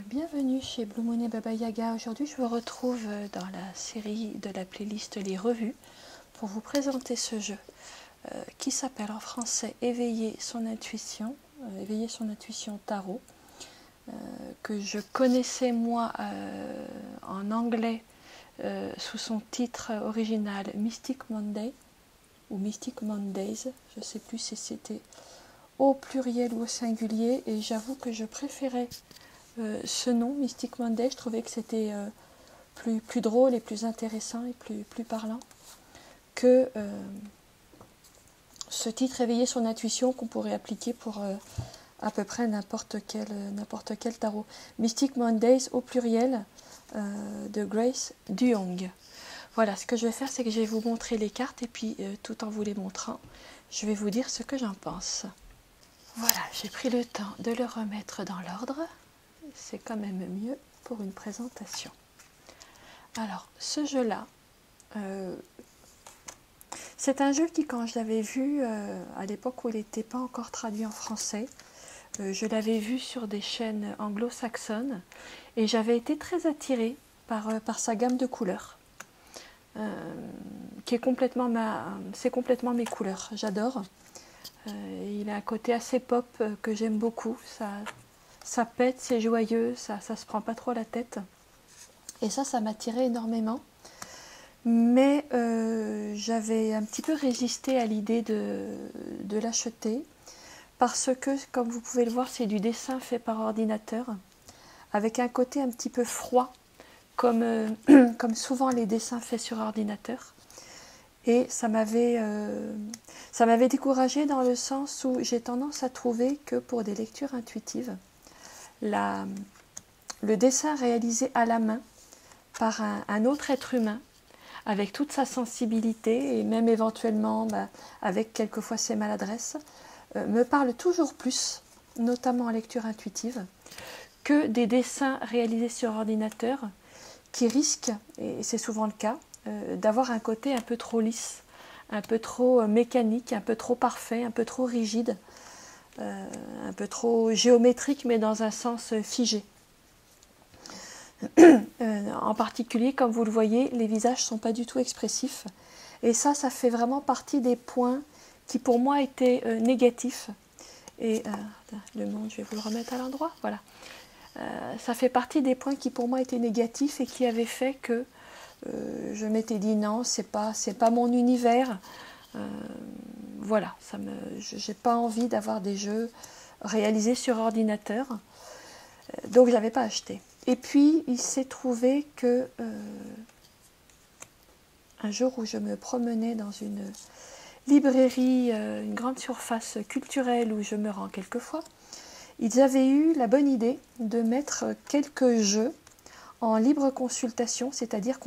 Bienvenue chez Blue Moon et Baba Yaga. Aujourd'hui, je vous retrouve dans la série de la playlist Les Revues pour vous présenter ce jeu qui s'appelle en français Éveiller son intuition tarot, que je connaissais moi en anglais sous son titre original Mystic Monday ou Mystic Mondays. Je ne sais plus si c'était au pluriel ou au singulier, et j'avoue que je préférais ce nom, Mystic Monday. Je trouvais que c'était plus drôle et plus intéressant et plus parlant que ce titre Éveiller son intuition qu'on pourrait appliquer pour à peu près n'importe quel tarot. Mystic Mondays au pluriel de Grace Duong. Voilà, ce que je vais faire, c'est que je vais vous montrer les cartes et puis tout en vous les montrant, je vais vous dire ce que j'en pense. Voilà, j'ai pris le temps de le remettre dans l'ordre. C'est quand même mieux pour une présentation. Alors, ce jeu-là, c'est un jeu qui, quand je l'avais vu à l'époque où il n'était pas encore traduit en français, je l'avais vu sur des chaînes anglo-saxonnes et j'avais été très attirée par sa gamme de couleurs, qui est complètement c'est complètement mes couleurs. J'adore. Il a un côté assez pop que j'aime beaucoup. Ça pète, c'est joyeux, ça se prend pas trop la tête. Et ça m'attirait énormément. Mais j'avais un petit peu résisté à l'idée de l'acheter. Parce que, comme vous pouvez le voir, c'est du dessin fait par ordinateur. Avec un côté un petit peu froid, comme souvent les dessins faits sur ordinateur. Et ça m'avait découragée dans le sens où j'ai tendance à trouver que pour des lectures intuitives, le dessin réalisé à la main par un autre être humain, avec toute sa sensibilité et même éventuellement avec quelquefois ses maladresses, me parle toujours plus, notamment en lecture intuitive, que des dessins réalisés sur ordinateur qui risquent, et c'est souvent le cas, d'avoir un côté un peu trop lisse, un peu trop mécanique, un peu trop parfait, un peu trop rigide, un peu trop géométrique, mais dans un sens figé. En particulier, comme vous le voyez, les visages ne sont pas du tout expressifs. Et ça fait vraiment partie des points qui pour moi étaient négatifs. Et le monde, je vais vous le remettre à l'endroit. Voilà. Ça fait partie des points qui pour moi étaient négatifs et qui avaient fait que je m'étais dit non, c'est pas mon univers. Voilà, j'ai pas envie d'avoir des jeux réalisés sur ordinateur. Donc j'avais pas acheté. Et puis il s'est trouvé que un jour où je me promenais dans une librairie, une grande surface culturelle où je me rends quelquefois, ils avaient eu la bonne idée de mettre quelques jeux en libre consultation, c'est-à-dire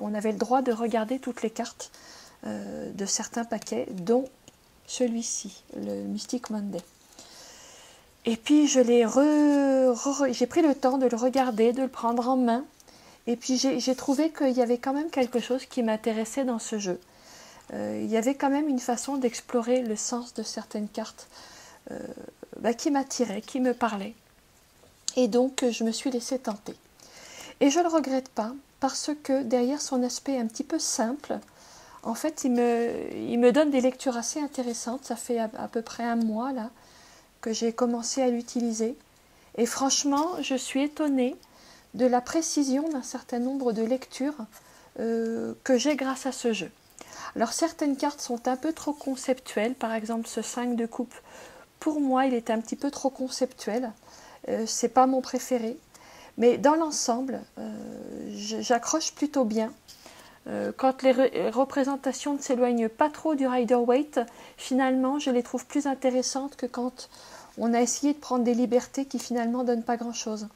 on avait le droit de regarder toutes les cartes de certains paquets, dont celui-ci, le Mystic Monday. Et puis j'ai pris le temps de le regarder, de le prendre en main, et puis j'ai trouvé qu'il y avait quand même quelque chose qui m'intéressait dans ce jeu. Il y avait quand même une façon d'explorer le sens de certaines cartes qui m'attirait, qui me parlait. Et donc je me suis laissée tenter. Et je ne le regrette pas, parce que derrière son aspect un petit peu simple, en fait, il me donne des lectures assez intéressantes. Ça fait à peu près un mois là que j'ai commencé à l'utiliser. Et franchement, je suis étonnée de la précision d'un certain nombre de lectures que j'ai grâce à ce jeu. Alors certaines cartes sont un peu trop conceptuelles. Par exemple, ce 5 de coupe, pour moi, il est un petit peu trop conceptuel. C'est pas mon préféré. Mais dans l'ensemble, j'accroche plutôt bien. Quand les représentations ne s'éloignent pas trop du Rider-Waite, finalement, je les trouve plus intéressantes que quand on a essayé de prendre des libertés qui finalement ne donnent pas grand-chose.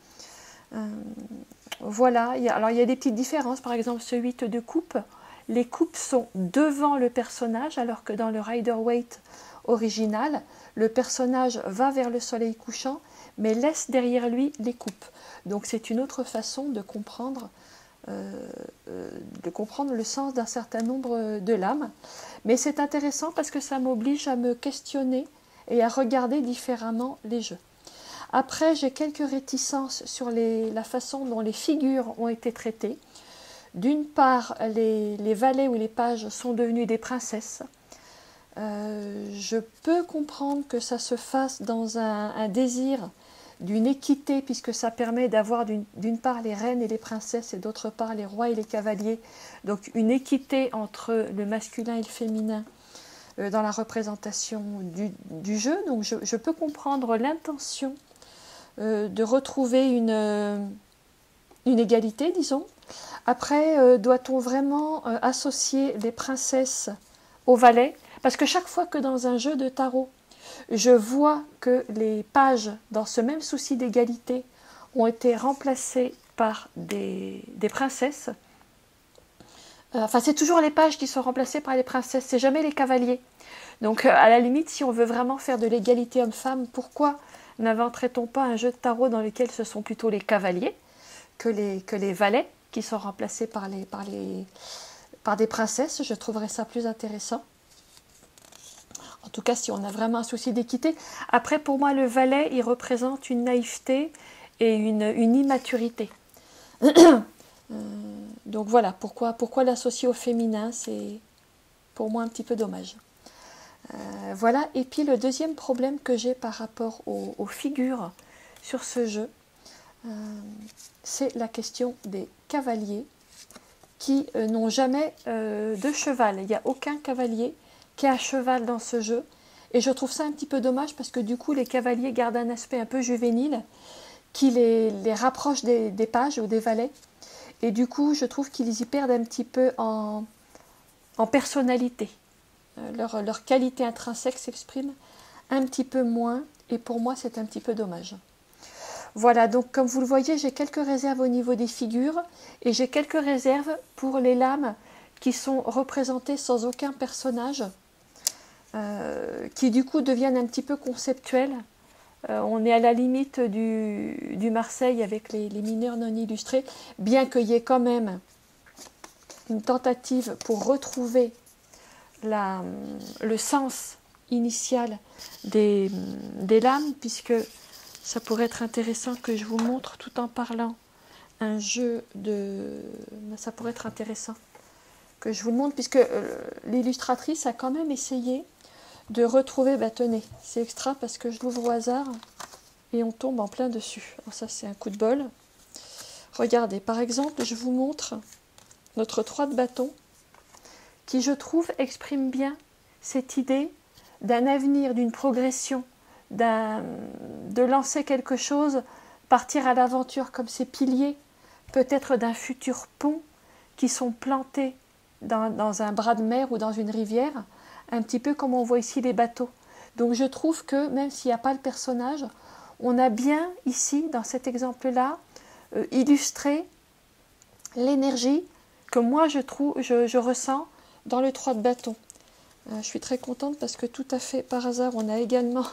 Voilà, alors il y a des petites différences. Par exemple, ce 8 de coupe, les coupes sont devant le personnage, alors que dans le Rider-Waite original, le personnage va vers le soleil couchant, mais laisse derrière lui les coupes. Donc c'est une autre façon de comprendre le sens d'un certain nombre de lames. Mais c'est intéressant parce que ça m'oblige à me questionner et à regarder différemment les jeux. Après, j'ai quelques réticences sur la façon dont les figures ont été traitées. D'une part, les valets ou les pages sont devenus des princesses. Je peux comprendre que ça se fasse dans un désir d'une équité, puisque ça permet d'avoir d'une part les reines et les princesses et d'autre part les rois et les cavaliers. Donc une équité entre le masculin et le féminin dans la représentation du jeu. Donc je peux comprendre l'intention de retrouver une égalité, disons. Après, doit-on vraiment associer les princesses aux valets? Parce que chaque fois que dans un jeu de tarot, je vois que les pages, dans ce même souci d'égalité, ont été remplacées par des princesses. Enfin, c'est toujours les pages qui sont remplacées par les princesses, c'est jamais les cavaliers. Donc, à la limite, si on veut vraiment faire de l'égalité homme-femme, pourquoi n'inventerait-on pas un jeu de tarot dans lequel ce sont plutôt les cavaliers que les valets qui sont remplacés par des princesses? Je trouverais ça plus intéressant. En tout cas, si on a vraiment un souci d'équité. Après, pour moi, le valet, il représente une naïveté et une immaturité. Donc voilà, pourquoi l'associer au féminin, c'est pour moi un petit peu dommage. Voilà, et puis le deuxième problème que j'ai par rapport aux figures sur ce jeu, c'est la question des cavaliers qui n'ont jamais de cheval. Il n'y a aucun cavalier qui est à cheval dans ce jeu. Et je trouve ça un petit peu dommage parce que du coup, les cavaliers gardent un aspect un peu juvénile qui les rapproche des pages ou des valets. Et du coup, je trouve qu'ils y perdent un petit peu en personnalité. Leur qualité intrinsèque s'exprime un petit peu moins. Et pour moi, c'est un petit peu dommage. Voilà, donc comme vous le voyez, j'ai quelques réserves au niveau des figures. Et j'ai quelques réserves pour les lames qui sont représentées sans aucun personnage. Qui du coup deviennent un petit peu conceptuels. On est à la limite du Marseille avec les mineurs non illustrés, bien qu'il y ait quand même une tentative pour retrouver le sens initial des lames, puisque ça pourrait être intéressant que je vous montre tout en parlant un jeu de... Ça pourrait être intéressant que je vous le montre, puisque l'illustratrice a quand même essayé de retrouver, tenez, c'est extra parce que je l'ouvre au hasard et on tombe en plein dessus. Alors ça, c'est un coup de bol. Regardez, par exemple, je vous montre notre 3 de bâton qui, je trouve, exprime bien cette idée d'un avenir, d'une progression, de lancer quelque chose, partir à l'aventure comme ces piliers, peut-être d'un futur pont qui sont plantés dans un bras de mer ou dans une rivière, un petit peu comme on voit ici les bateaux. Donc je trouve que même s'il n'y a pas le personnage, on a bien ici, dans cet exemple-là, illustré l'énergie que moi je ressens dans le 3 de bâton. Je suis très contente parce que tout à fait par hasard, on a également,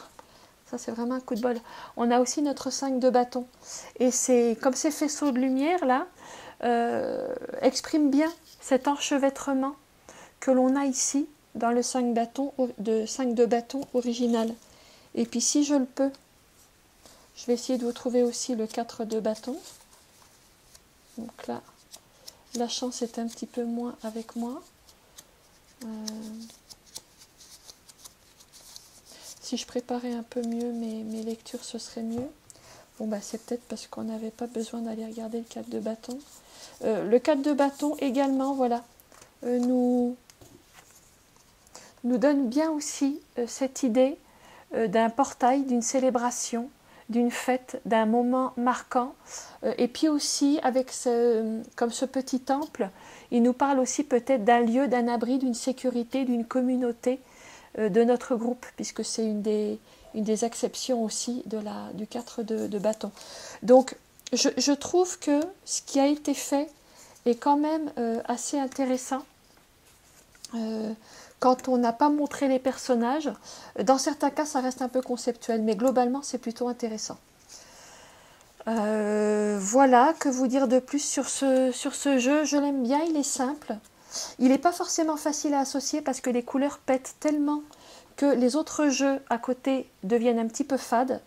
ça c'est vraiment un coup de bol, on a aussi notre 5 de bâton. Et c'est comme ces faisceaux de lumière là, expriment bien cet enchevêtrement que l'on a ici dans le 5 de bâton original. Et puis si je le peux, je vais essayer de vous trouver aussi le 4 de bâton. Donc là, la chance est un petit peu moins avec moi. Si je préparais un peu mieux mes lectures, ce serait mieux. Bon, c'est peut-être parce qu'on n'avait pas besoin d'aller regarder le 4 de bâton. Le 4 de bâton également, voilà, nous donne bien aussi cette idée d'un portail, d'une célébration, d'une fête, d'un moment marquant. Et puis aussi, avec comme ce petit temple, il nous parle aussi peut-être d'un lieu, d'un abri, d'une sécurité, d'une communauté de notre groupe, puisque c'est une des acceptions aussi du 4 de bâton. Donc, je trouve que ce qui a été fait est quand même assez intéressant. Quand on n'a pas montré les personnages, dans certains cas ça reste un peu conceptuel, mais globalement c'est plutôt intéressant. Voilà, que vous dire de plus sur ce jeu? Je l'aime bien, il est simple. Il n'est pas forcément facile à associer parce que les couleurs pètent tellement que les autres jeux à côté deviennent un petit peu fades.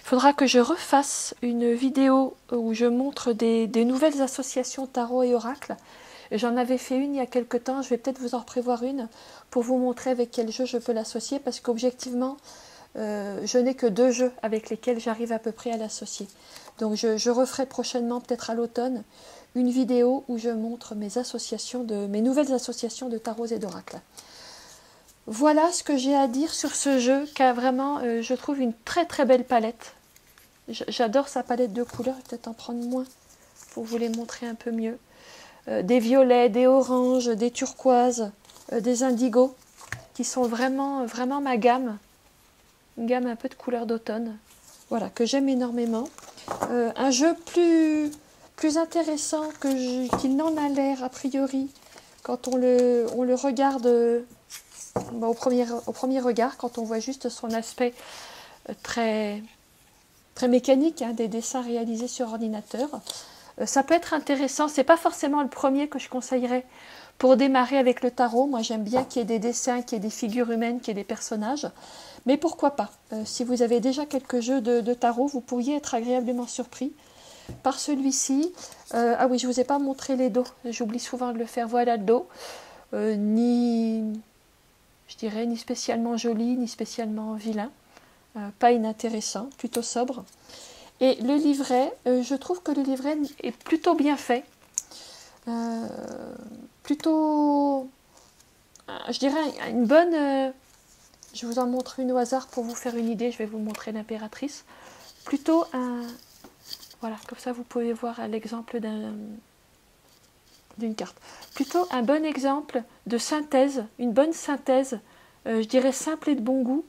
faudra que je refasse une vidéo où je montre des nouvelles associations tarot et oracle. J'en avais fait une il y a quelque temps, je vais peut-être vous en prévoir une pour vous montrer avec quel jeu je peux l'associer, parce qu'objectivement, je n'ai que 2 jeux avec lesquels j'arrive à peu près à l'associer. Donc je referai prochainement, peut-être à l'automne, une vidéo où je montre mes nouvelles associations de tarot et d'oracle. Voilà ce que j'ai à dire sur ce jeu, qui a vraiment, je trouve, une très très belle palette. J'adore sa palette de couleurs, je vais peut-être en prendre moins pour vous les montrer un peu mieux. Des violets, des oranges, des turquoises, des indigos, qui sont vraiment, vraiment ma gamme. Une gamme un peu de couleur d'automne. Voilà, que j'aime énormément. Un jeu plus intéressant qu'il n'en a l'air, a priori, quand on le regarde au premier regard, quand on voit juste son aspect très, très mécanique, hein, des dessins réalisés sur ordinateur. Ça peut être intéressant, c'est pas forcément le premier que je conseillerais pour démarrer avec le tarot. Moi j'aime bien qu'il y ait des dessins, qu'il y ait des figures humaines, qu'il y ait des personnages, mais pourquoi pas. Si vous avez déjà quelques jeux de tarot, vous pourriez être agréablement surpris par celui-ci. Ah oui, je vous ai pas montré les dos, j'oublie souvent de le faire. Voilà le dos, ni spécialement joli, ni spécialement vilain, pas inintéressant, plutôt sobre. Et le livret, je trouve que le livret est plutôt bien fait. Plutôt, je dirais, une bonne... je vous en montre une au hasard pour vous faire une idée. Je vais vous montrer l'impératrice. Plutôt un... Voilà, comme ça vous pouvez voir l'exemple d'une carte. Plutôt un bon exemple de synthèse, une bonne synthèse, je dirais simple et de bon goût,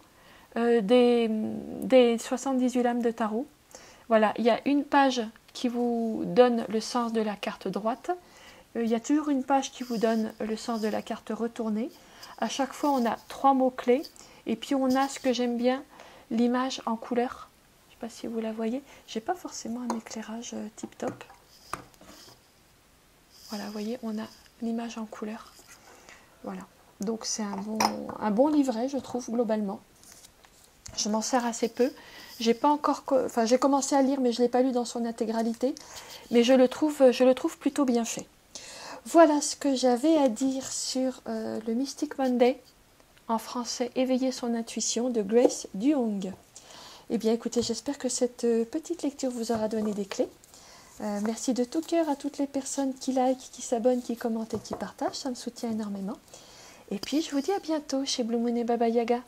des 78 lames de tarot. Voilà, il y a une page qui vous donne le sens de la carte droite. Il y a toujours une page qui vous donne le sens de la carte retournée. À chaque fois, on a 3 mots-clés. Et puis, on a ce que j'aime bien, l'image en couleur. Je ne sais pas si vous la voyez. Je n'ai pas forcément un éclairage tip-top. Voilà, vous voyez, on a l'image en couleur. Voilà. Donc, c'est un bon livret, je trouve, globalement. Je m'en sers assez peu. J'ai commencé à lire, mais je ne l'ai pas lu dans son intégralité. Mais je le trouve plutôt bien fait. Voilà ce que j'avais à dire sur le Mystic Monday, en français Éveiller son intuition, de Grace Duong. Eh bien écoutez, j'espère que cette petite lecture vous aura donné des clés. Merci de tout cœur à toutes les personnes qui likent, qui s'abonnent, qui commentent et qui partagent. Ça me soutient énormément. Et puis je vous dis à bientôt chez Blue Moon et Baba Yaga.